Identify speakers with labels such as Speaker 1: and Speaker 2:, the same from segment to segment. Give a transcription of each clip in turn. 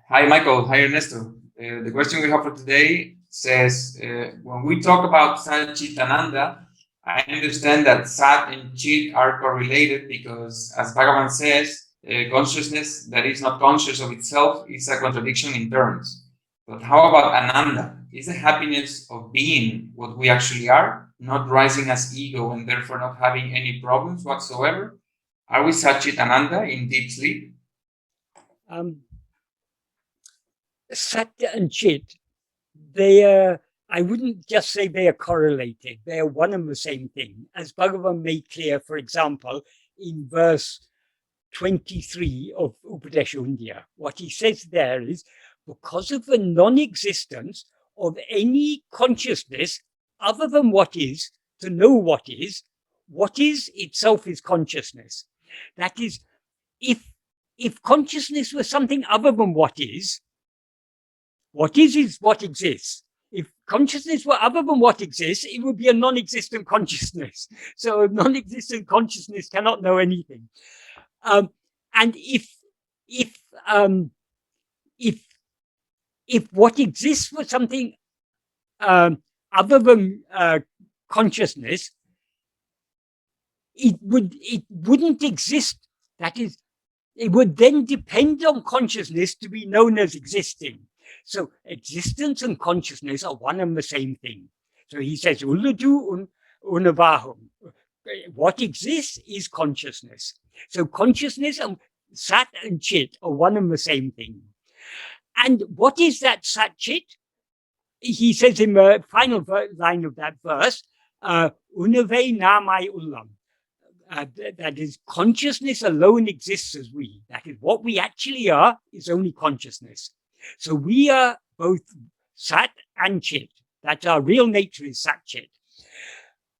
Speaker 1: Hi, Michael. Hi, Ernesto. The question we have for today says, when we talk about sat-chit-ananda, I understand that sat and chit are correlated because, as Bhagavan says, consciousness that is not conscious of itself is a contradiction in terms. But how about ananda? Is the happiness of being what we actually are, not rising as ego and therefore not having any problems whatsoever? Are we sat-chit-ananda in deep sleep?
Speaker 2: Sat and chit, they are, I wouldn't just say they are correlated, they are one and the same thing. As Bhagavan made clear, for example, in verse 23 of Upadēśa Undiyār, what he says there is, because of the non-existence of any consciousness other than what is, to know what is itself is consciousness. That is, if consciousness was something other than what is what exists. If consciousness were other than what exists, it would be a non-existent consciousness. So a non-existent consciousness cannot know anything. And if what exists was something other than consciousness, it wouldn't exist. That is, it would then depend on consciousness to be known as existing. So existence and consciousness are one and the same thing. So he says, Uḻḷadu Nāṛpadu. What exists is consciousness. So consciousness and sat and chit are one and the same thing. And what is that sat-chit? He says in the final line of that verse, Unave namai ullam. That is, consciousness alone exists as we. That is, what we actually are is only consciousness. So we are both sat and chit. That's our real nature, is sat-chit.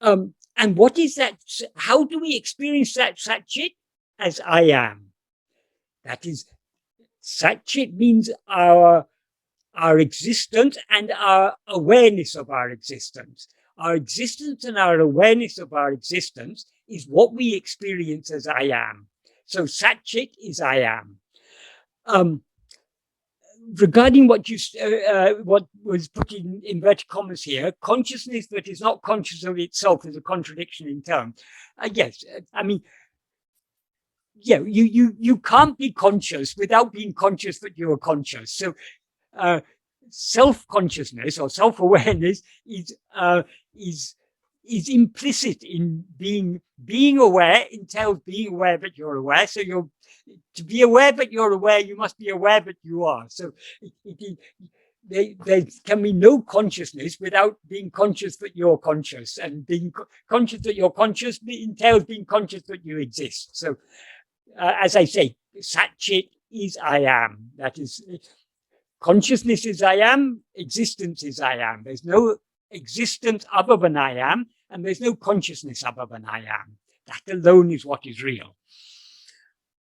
Speaker 2: And what is that? How do we experience that sat-chit? As I am. That is, sat-chit means our existence and our awareness of our existence. Our existence and our awareness of our existence is what we experience as I am. So sat-chit is I am. Regarding what was put in inverted commas here, consciousness that is not conscious of itself is a contradiction in terms. Yes, I mean, yeah, you can't be conscious without being conscious that you are conscious. So self-consciousness or self-awareness is implicit in being aware. Entails being aware that you're aware. So to be aware that you're aware, you must be aware that you are. So there can be no consciousness without being conscious that you're conscious, and being conscious that you're conscious entails being conscious that you exist. So as I say, sat-chit is I am. That is, consciousness is I am, existence is I am. There's no existence other than I am, and there's no consciousness other than I am. That alone is what is real.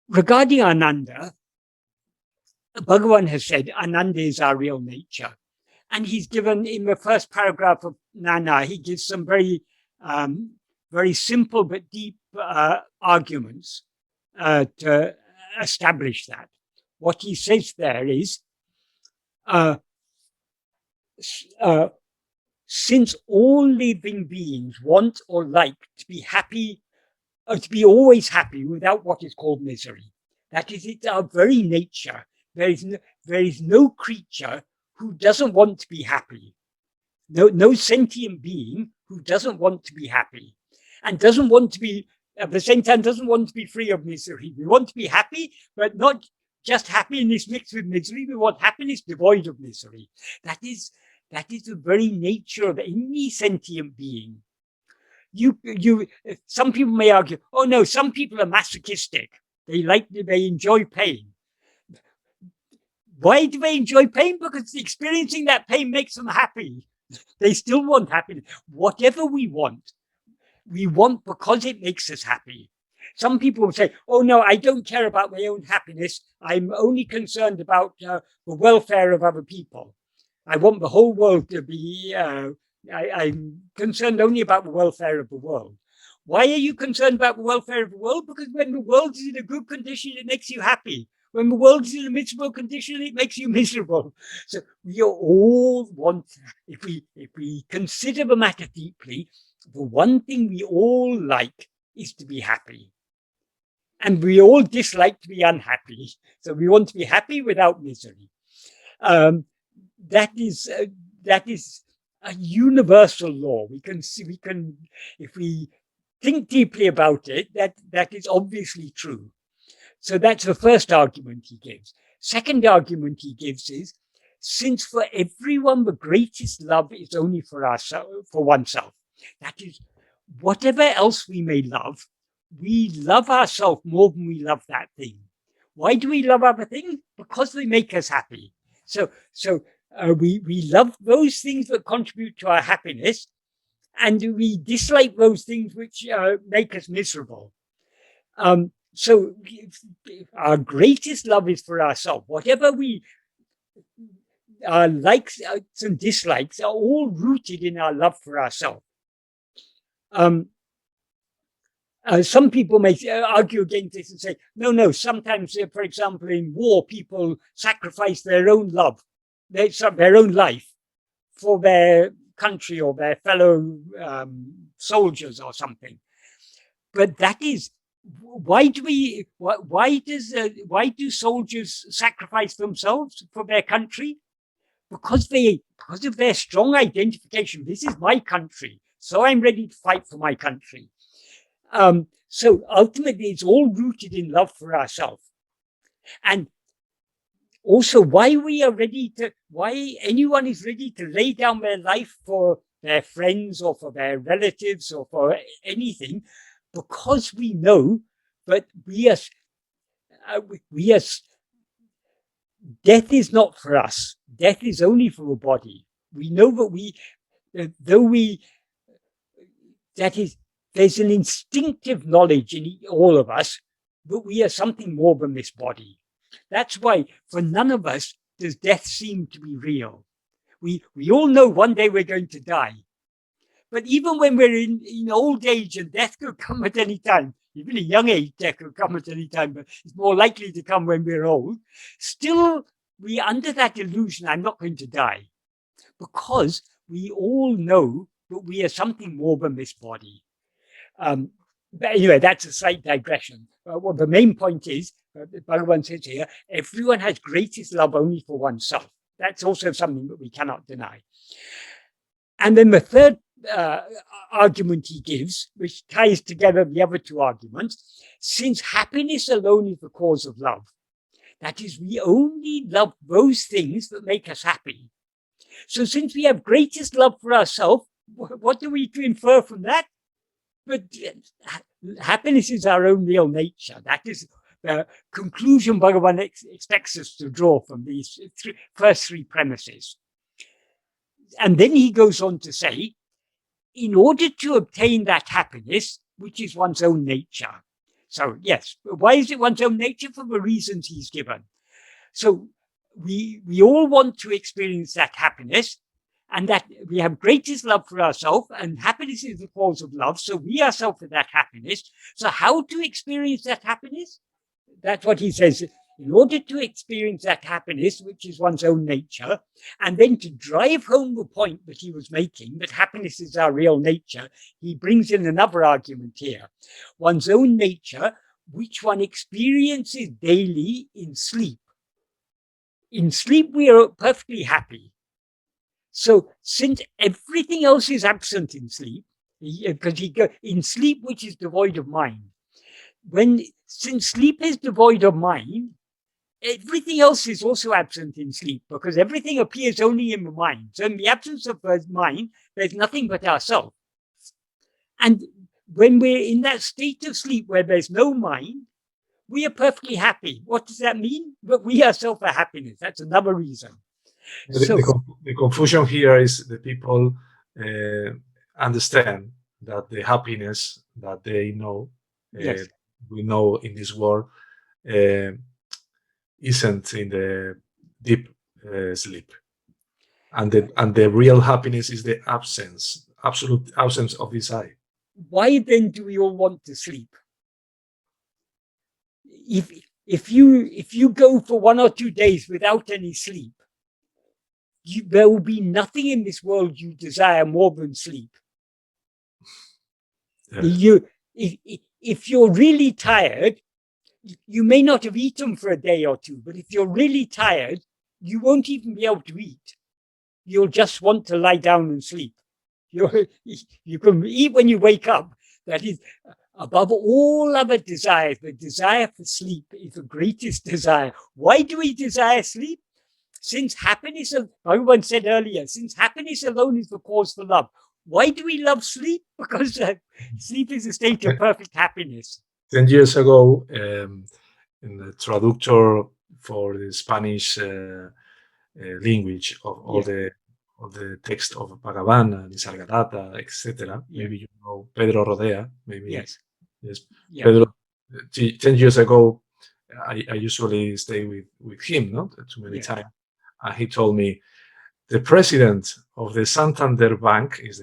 Speaker 2: Regarding Ananda, Bhagavan has said Ananda is our real nature. And he's given, in the first paragraph of Nāṉ Ār, he gives some very simple but deep arguments to establish that. What he says there is, since all living beings want or like to be happy, or to be always happy without what is called misery, that is, it's our very nature. There is no creature who doesn't want to be happy. No sentient being who doesn't want to be happy, and doesn't want to be, at the same time, doesn't want to be free of misery. We want to be happy, but not just happiness mixed with misery. We want happiness devoid of misery. That is the very nature of any sentient being. Some people may argue, oh no, some people are masochistic. They enjoy pain. Why do they enjoy pain? Because experiencing that pain makes them happy. They still want happiness. Whatever we want because it makes us happy. Some people will say, oh no, I don't care about my own happiness. I'm only concerned about the welfare of other people. I want the whole world to be, I'm concerned only about the welfare of the world. Why are you concerned about the welfare of the world? Because when the world is in a good condition, it makes you happy. When the world is in a miserable condition, it makes you miserable. So we all want, if we consider the matter deeply, the one thing we all like is to be happy. And we all dislike to be unhappy. So we want to be happy without misery. That is a universal law. We can, if we think deeply about it, that is obviously true. So that's the first argument he gives. Second argument he gives is, since for everyone the greatest love is only for ourselves, for oneself. That is, whatever else we may love, we love ourselves more than we love that thing. Why do we love other things? Because they make us happy. So we love those things that contribute to our happiness, and we dislike those things which make us miserable. So our greatest love is for ourselves. Whatever our likes and dislikes are all rooted in our love for ourselves. Some people may argue against this and say, no, sometimes, for example, in war, people sacrifice their own love, their own life for their country or their fellow soldiers or something. But that is, why do soldiers sacrifice themselves for their country? Because of their strong identification. This is my country, so I'm ready to fight for my country. So ultimately, it's all rooted in love for ourselves. And also, why anyone is ready to lay down their life for their friends or for their relatives or for anything, because we know that death is not for us. Death is only for a body. We know that there's an instinctive knowledge in all of us that we are something more than this body. That's why for none of us does death seem to be real. We all know one day we're going to die. But even when we're in old age and death could come at any time, even a young age, death could come at any time, but it's more likely to come when we're old, still we're under that illusion, I'm not going to die. Because we all know that we are something more than this body. But anyway, that's a slight digression. Well, the main point is, Bhagavan says here, everyone has greatest love only for oneself. That's also something that we cannot deny. And then the third argument he gives, which ties together the other two arguments, since happiness alone is the cause of love, that is, we only love those things that make us happy. So since we have greatest love for ourselves, what do we infer from that? But happiness is our own real nature. That is the conclusion Bhagavan expects us to draw from these first three premises. And then he goes on to say, in order to obtain that happiness, which is one's own nature. So yes, why is it one's own nature? For the reasons he's given. So we all want to experience that happiness, and that we have greatest love for ourselves, and happiness is the cause of love. So we ourselves are that happiness. So how to experience that happiness? That's what he says. In order to experience that happiness, which is one's own nature, and then to drive home the point that he was making, that happiness is our real nature, he brings in another argument here. One's own nature, which one experiences daily in sleep. In sleep, we are perfectly happy. So since everything else is absent in sleep, because in sleep which is devoid of mind, since sleep is devoid of mind, everything else is also absent in sleep, because everything appears only in the mind. So in the absence of the mind, there's nothing but ourselves. And when we're in that state of sleep where there's no mind, we are perfectly happy. What does that mean? But we ourselves are happiness. That's another reason.
Speaker 3: The confusion here is that people understand that the happiness that they know,
Speaker 2: yes,
Speaker 3: we know in this world, isn't in the deep sleep, and the real happiness is the absolute absence of desire.
Speaker 2: Why then do we all want to sleep? if you go for 1 or 2 days without any sleep, there will be nothing in this world you desire more than sleep.
Speaker 3: Yeah.
Speaker 2: If you're really tired, you may not have eaten for a day or two, but if you're really tired, you won't even be able to eat. You'll just want to lie down and sleep. You can eat when you wake up. That is, above all other desires, the desire for sleep is the greatest desire. Why do we desire sleep? Since happiness, Bhagavan said earlier, since happiness alone is the cause for love. Why do we love sleep? Because sleep is a state of perfect happiness.
Speaker 3: 10 years ago, in the traductor for the Spanish language of all the text of Bhagavan and Nisargadatta, etc. Maybe you know Pedro Rodea. Maybe
Speaker 2: yes. Yeah.
Speaker 3: Pedro. 10 years ago, I usually stay with him, not too many times, and he told me the president of the Santander Bank is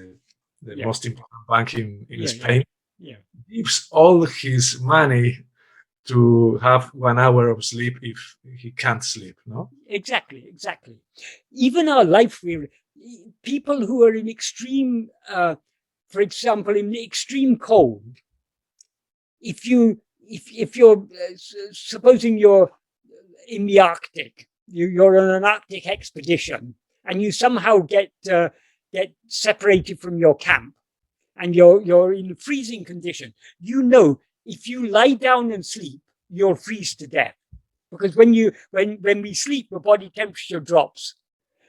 Speaker 3: the most important bank in Spain. Gives all his money to have 1 hour of sleep if he can't sleep, no?
Speaker 2: Exactly. Even our life, people who are in extreme, for example, in the extreme cold, if you're supposing you're in the Arctic, you're on an Arctic expedition, and you somehow get separated from your camp, and you're in a freezing condition, if you lie down and sleep, you'll freeze to death. Because when we sleep, the body temperature drops.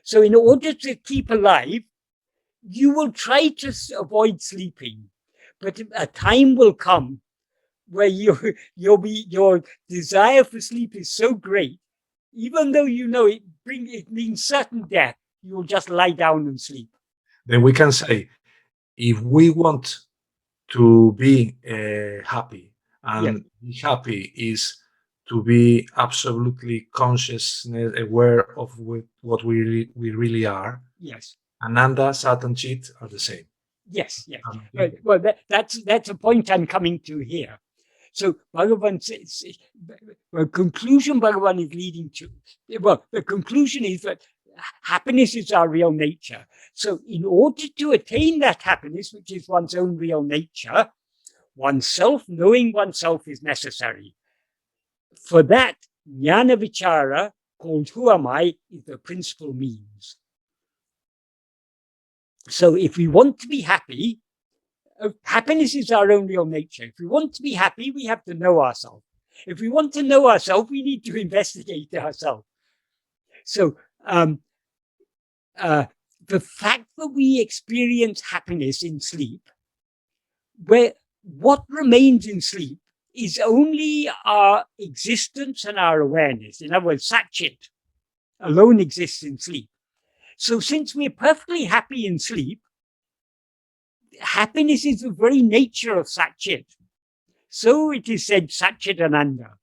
Speaker 2: So in order to keep alive, you will try to avoid sleeping. But a time will come where your desire for sleep is so great, even though it means certain death, you will just lie down and sleep.
Speaker 3: Then we can say, if we want to be happy, and be happy is to be absolutely consciousness aware of what we really are.
Speaker 2: Yes.
Speaker 3: Ananda, sat, and chit are the same.
Speaker 2: Yes. Well, that's a point I'm coming to here. So Bhagavan says, the conclusion Bhagavan is leading to, the conclusion is that happiness is our real nature. So in order to attain that happiness, which is one's own real nature, knowing oneself is necessary. For that, Atma-vichara, called Who Am I, is the principal means. So if we want to be happy, happiness is our own real nature. If we want to be happy, we have to know ourselves. If we want to know ourselves, we need to investigate ourselves. So the fact that we experience happiness in sleep, what remains in sleep is only our existence and our awareness. In other words, sat-chit alone exists in sleep. So since we're perfectly happy in sleep, happiness is the very nature of sat-chit. So it is said sat-chit-ananda.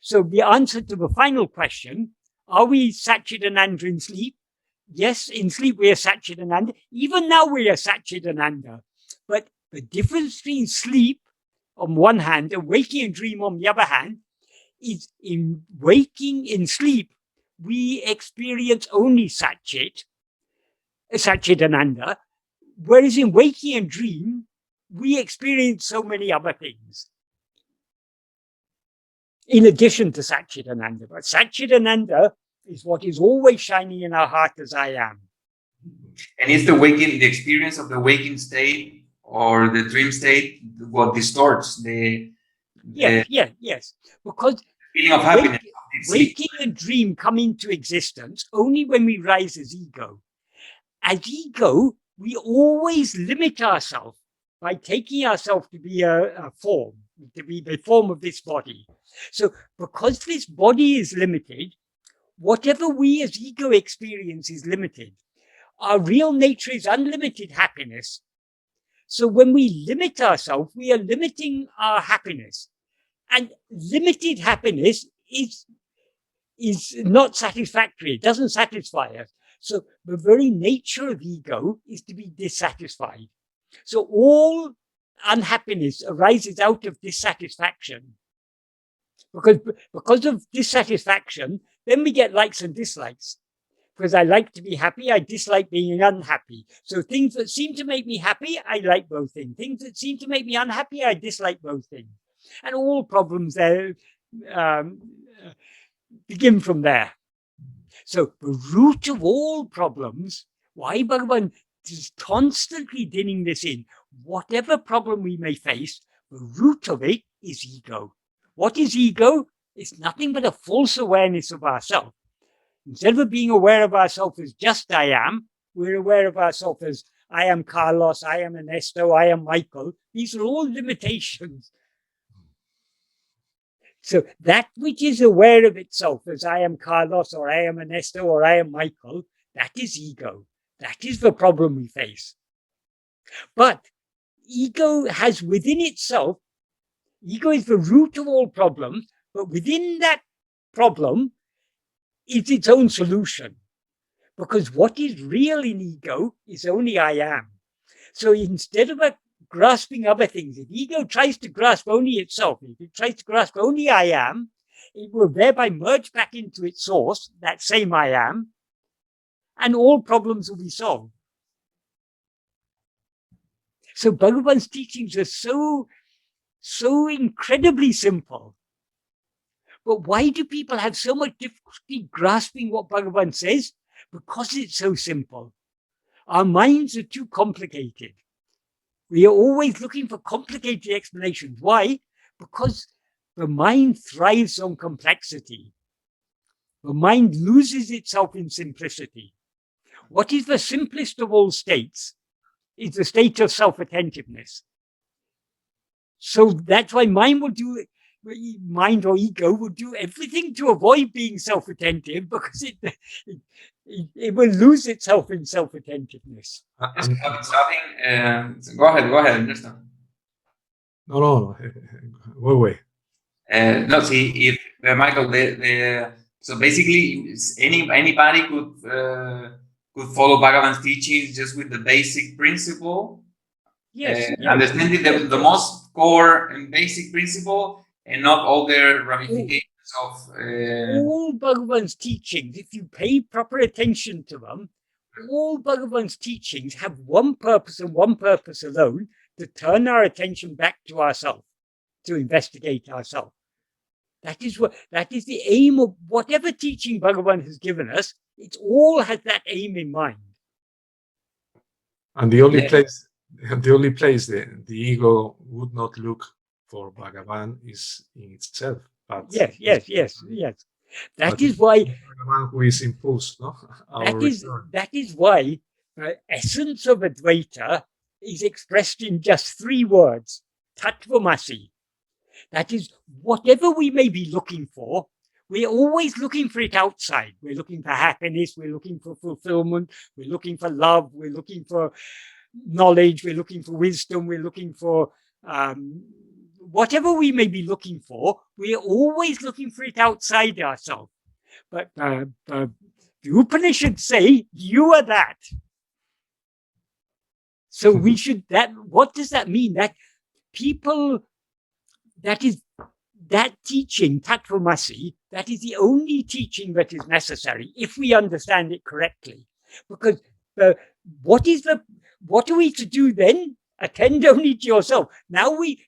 Speaker 2: So the answer to the final question, are we sat-chit-ananda in sleep? Yes, in sleep we are sat-chit-ananda. Even now we are sat-chit-ananda. But the difference between sleep on one hand and waking and dream on the other hand is in sleep, we experience only sat-chit-ananda, whereas in waking and dream, we experience so many other things. In addition to sat-chit-ananda, but sat-chit-ananda is what is always shining in our heart as I am.
Speaker 1: And is the experience of the waking state or the dream state what distorts the
Speaker 2: yes. Because
Speaker 1: feeling of happiness?
Speaker 2: Waking and dream come into existence only when we rise as ego. As ego, we always limit ourselves by taking ourselves to be a form, to be the form of this body. So because this body is limited, whatever we as ego experience is limited. Our real nature is unlimited happiness. So when we limit ourselves, we are limiting our happiness. And limited happiness is not satisfactory. It doesn't satisfy us. So the very nature of ego is to be dissatisfied. So all unhappiness arises out of dissatisfaction. Because of dissatisfaction, then we get likes and dislikes. Because I like to be happy, I dislike being unhappy. So things that seem to make me happy, I like both things. Things that seem to make me unhappy, I dislike both things. And all problems there begin from there. So the root of all problems, why Bhagavan is constantly digging this in, whatever problem we may face, the root of it is ego. What is ego? It's nothing but a false awareness of ourselves. Instead of being aware of ourselves as just I am, we're aware of ourselves as I am Carlos, I am Ernesto, I am Michael. These are all limitations. So that which is aware of itself as I am Carlos, or I am Ernesto, or I am Michael, that is ego. That is the problem we face. But ego has within itself, ego is the root of all problems, but within that problem is its own solution. Because what is real in ego is only I am. So instead of grasping other things, if ego tries to grasp only itself, if it tries to grasp only I am, it will thereby merge back into its source, that same I am, and all problems will be solved. So Bhagavan's teachings are so incredibly simple. But why do people have so much difficulty grasping what Bhagavan says? Because it's so simple. Our minds are too complicated. We are always looking for complicated explanations. Why? Because the mind thrives on complexity. The mind loses itself in simplicity. What is the simplest of all states is the state of self-attentiveness. So that's why mind or ego will do everything to avoid being self-attentive, because it will lose itself in self-attentiveness.
Speaker 1: Go ahead, Ernesto.
Speaker 3: No. Wait.
Speaker 1: No, see, if Michael, so basically, anybody could follow Bhagavan's teachings just with the basic principle.
Speaker 2: Yes.
Speaker 1: Understanding the most core and basic principle, and not all their ramifications of
Speaker 2: all Bhagavan's teachings, if you pay proper attention to them, all Bhagavan's teachings have one purpose and one purpose alone: to turn our attention back to ourselves, to investigate ourselves. That is the aim of whatever teaching Bhagavan has given us. It all has that aim in mind.
Speaker 3: And the only place the ego would not look for Bhagavan is in itself. But
Speaker 2: yes. That is why
Speaker 3: Bhagavan who is imposed, no?
Speaker 2: That is why the essence of Advaita is expressed in just 3 words: Tattvamasi. That is, whatever we may be looking for, we're always looking for it outside. We're looking for happiness, we're looking for fulfillment, we're looking for love, we're looking for knowledge, we're looking for wisdom, we're looking for whatever we may be looking for, we're always looking for it outside ourselves. But the Upanishads say, you are that. So we should, what does that mean? That people, that teaching, Tattvamasi, that is the only teaching that is necessary if we understand it correctly. Because what are we to do then? Attend only to yourself.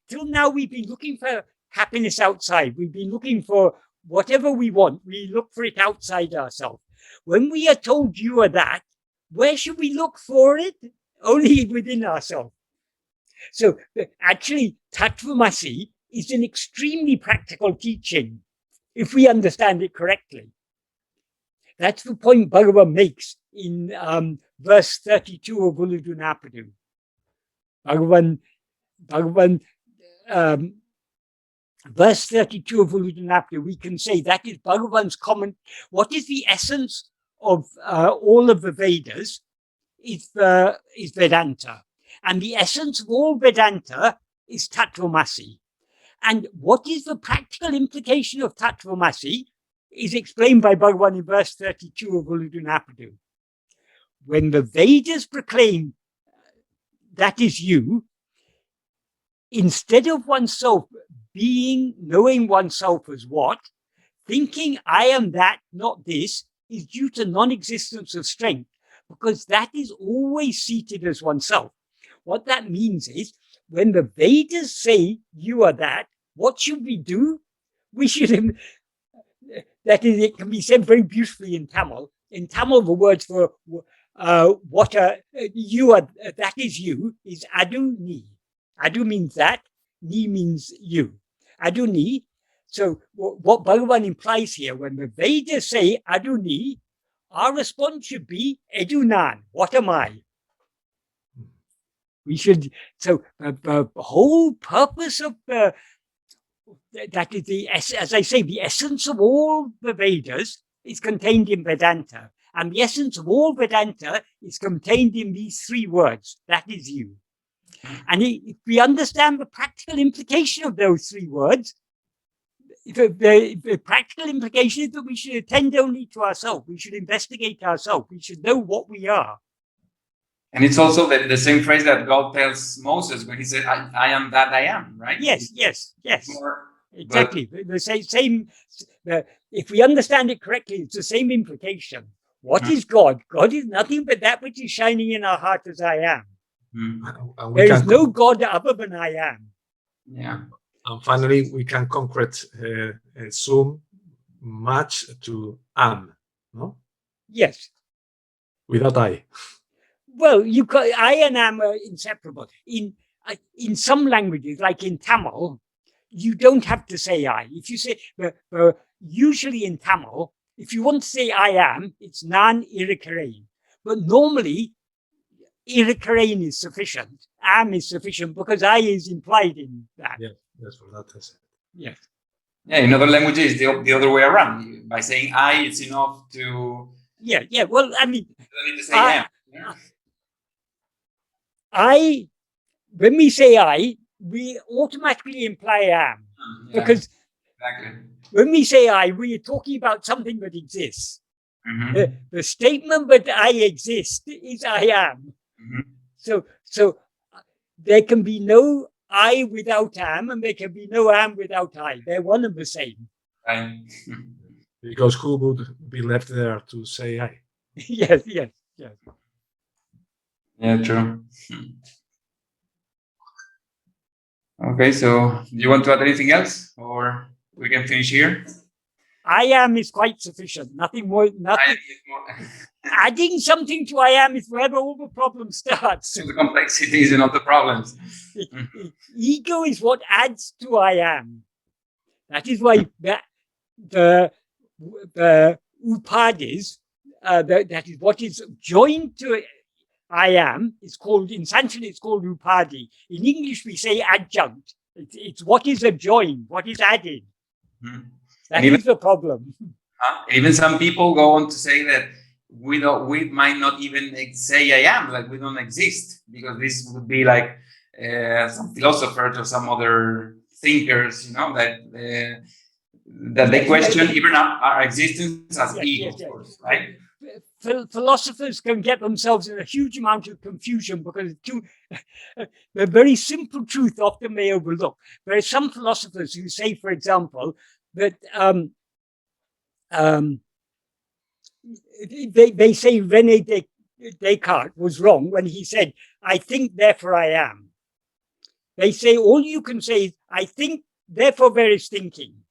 Speaker 2: Till now we've been looking for happiness outside. We've been looking for whatever we want. We look for it outside ourselves. When we are told you are that, where should we look for it? Only within ourselves. So actually, Tattvamasi is an extremely practical teaching if we understand it correctly. That's the point Bhagavan makes in verse 32 of Uḷḷadu Nāṛpadu. Bhagavan, verse 32 of Uḷḷadu Nāṛpadu, we can say that is Bhagavan's comment. What is the essence of all of the Vedas is Vedanta. And the essence of all Vedanta is Tattvamasi. And what is the practical implication of Tattvamasi is explained by Bhagavan in verse 32 of Uḷḷadu Nāṛpadu. When the Vedas proclaim that is you, instead of oneself being, knowing oneself as what, thinking I am that, not this, is due to non-existence of strength, because that is always seated as oneself. What that means is, when the Vedas say you are that, what should we do? We should, that is, it can be said very beautifully in Tamil. In Tamil, the words for what you are, that is you, is adu ni. Adu means that, ni means you. Adu ni. So what Bhagavan implies here, when the Vedas say adu ni, our response should be edu nāṇ, what am I? We should, so the whole purpose of that is as I say, the essence of all the Vedas is contained in Vedanta. And the essence of all Vedanta is contained in these three words, that is you. And if we understand the practical implication of those three words, the practical implication is that we should attend only to ourselves. We should investigate ourselves. We should know what we are.
Speaker 1: And it's also the same phrase that God tells Moses when he said, I am that I am, right?
Speaker 2: Yes. Exactly. The same. If we understand it correctly, it's the same implication. What is God? God is nothing but that which is shining in our heart as I am. There is no God other than I am.
Speaker 1: Yeah.
Speaker 3: And finally, we can concrete zoom much to am, no?
Speaker 2: Yes.
Speaker 3: Without I.
Speaker 2: Well, I and am are inseparable. In some languages, like in Tamil, you don't have to say I. If you say, usually in Tamil, if you want to say I am, it's Nāṇ Ār. But normally, Ār is sufficient. Am is sufficient because I is implied in that.
Speaker 3: Yeah, that's what that is.
Speaker 2: Yes.
Speaker 1: Yeah, in other languages, the other way around. By saying I, it's enough to...
Speaker 2: Yeah. Well, I mean...
Speaker 1: You don't need to say am.
Speaker 2: Yeah. When we say I, we automatically imply am.
Speaker 1: Yeah,
Speaker 2: because
Speaker 1: exactly.
Speaker 2: When we say I, we are talking about something that exists.
Speaker 1: Mm-hmm.
Speaker 2: The statement that I exist is I am.
Speaker 1: Mm-hmm.
Speaker 2: So there can be no I without am, and there can be no am without I. They're one and the same.
Speaker 1: Right.
Speaker 3: Because who would be left there to say I?
Speaker 2: Yes.
Speaker 1: Yeah, true. Okay, so do you want to add anything else, or we can finish here?
Speaker 2: I am is quite sufficient. Nothing more. Nothing. Adding something to I am is where all the problem starts.
Speaker 1: The complexities and not the problems.
Speaker 2: Ego is what adds to I am. That is why the Upadēs, that is what is joined to I am, is called, in Sanskrit it's called Upadē. In English we say adjunct. It's what is adjoined, what is added. That is the problem.
Speaker 1: Even some people go on to say that we might not even say I am, like we don't exist, because this would be like some philosophers or some other thinkers, that they question even our existence as ego, of course, right?
Speaker 2: Philosophers can get themselves in a huge amount of confusion because the very simple truth often they overlook. There are some philosophers who say, for example, that they say René Descartes was wrong when he said, I think, therefore I am. They say all you can say is, I think, therefore there is thinking.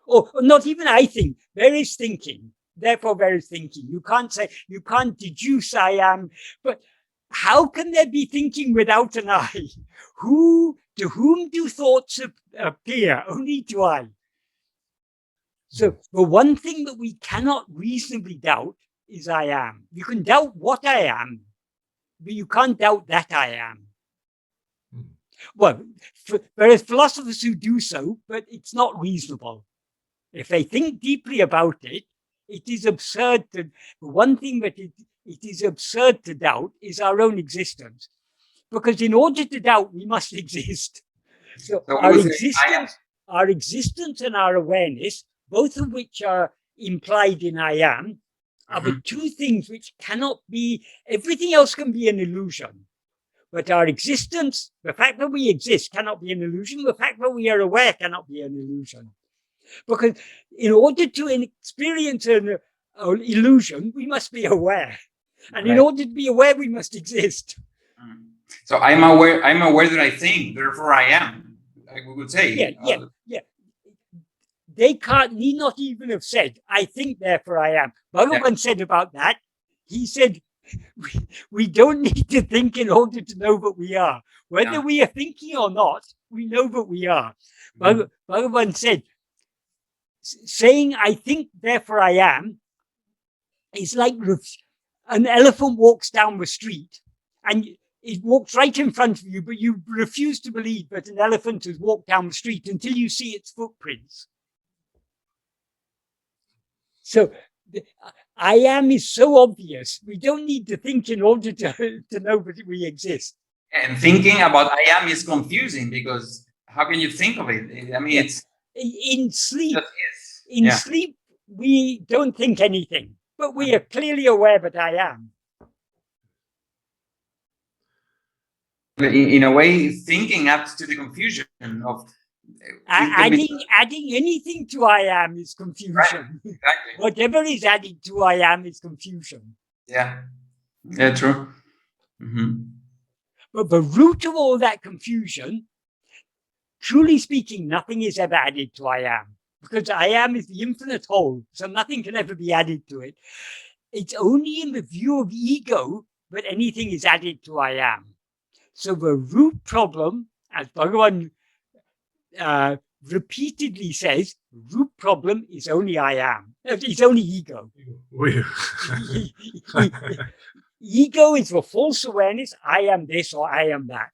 Speaker 2: Or not even I think, there is thinking. Therefore, there is thinking. You can't deduce I am, but how can there be thinking without an I? To whom do thoughts appear? Only to I. So the one thing that we cannot reasonably doubt is I am. You can doubt what I am, but you can't doubt that I am. Well, there are philosophers who do so, but it's not reasonable. If they think deeply about it, it is absurd to, the one thing that it is absurd to doubt is our own existence. Because in order to doubt, we must exist. So our existence and our awareness, both of which are implied in I am, are the two things which cannot be, everything else can be an illusion. But our existence, the fact that we exist, cannot be an illusion. The fact that we are aware cannot be an illusion. Because in order to experience an illusion, we must be aware. And in order to be aware, we must exist.
Speaker 1: So I'm aware that I think, therefore I am. Like we would say.
Speaker 2: Yeah. Descartes need not even have said, I think, therefore I am. Bhagavan said about that, he said, we don't need to think in order to know that we are. Whether we are thinking or not, we know that we are. Bhagavan said, saying, I think, therefore I am, is like an elephant walks down the street and it walks right in front of you, but you refuse to believe that an elephant has walked down the street until you see its footprints. So I am is so obvious. We don't need to think in order to know that we exist.
Speaker 1: And thinking about I am is confusing because how can you think of it? I mean, it's
Speaker 2: in sleep.
Speaker 1: In
Speaker 2: sleep, we don't think anything, but we are clearly aware that I am.
Speaker 1: In a way, thinking adds to the confusion of
Speaker 2: adding anything to I am is confusion.
Speaker 1: Right, exactly.
Speaker 2: Whatever is added to I am is confusion.
Speaker 1: Yeah, true.
Speaker 2: But the root of all that confusion, truly speaking, nothing is ever added to I am. Because I am is the infinite whole, so nothing can ever be added to it. It's only in the view of ego that anything is added to I am. So the root problem, as Bhagavan repeatedly says, root problem is only I am. It's only ego. Ego is the false awareness, I am this or I am that.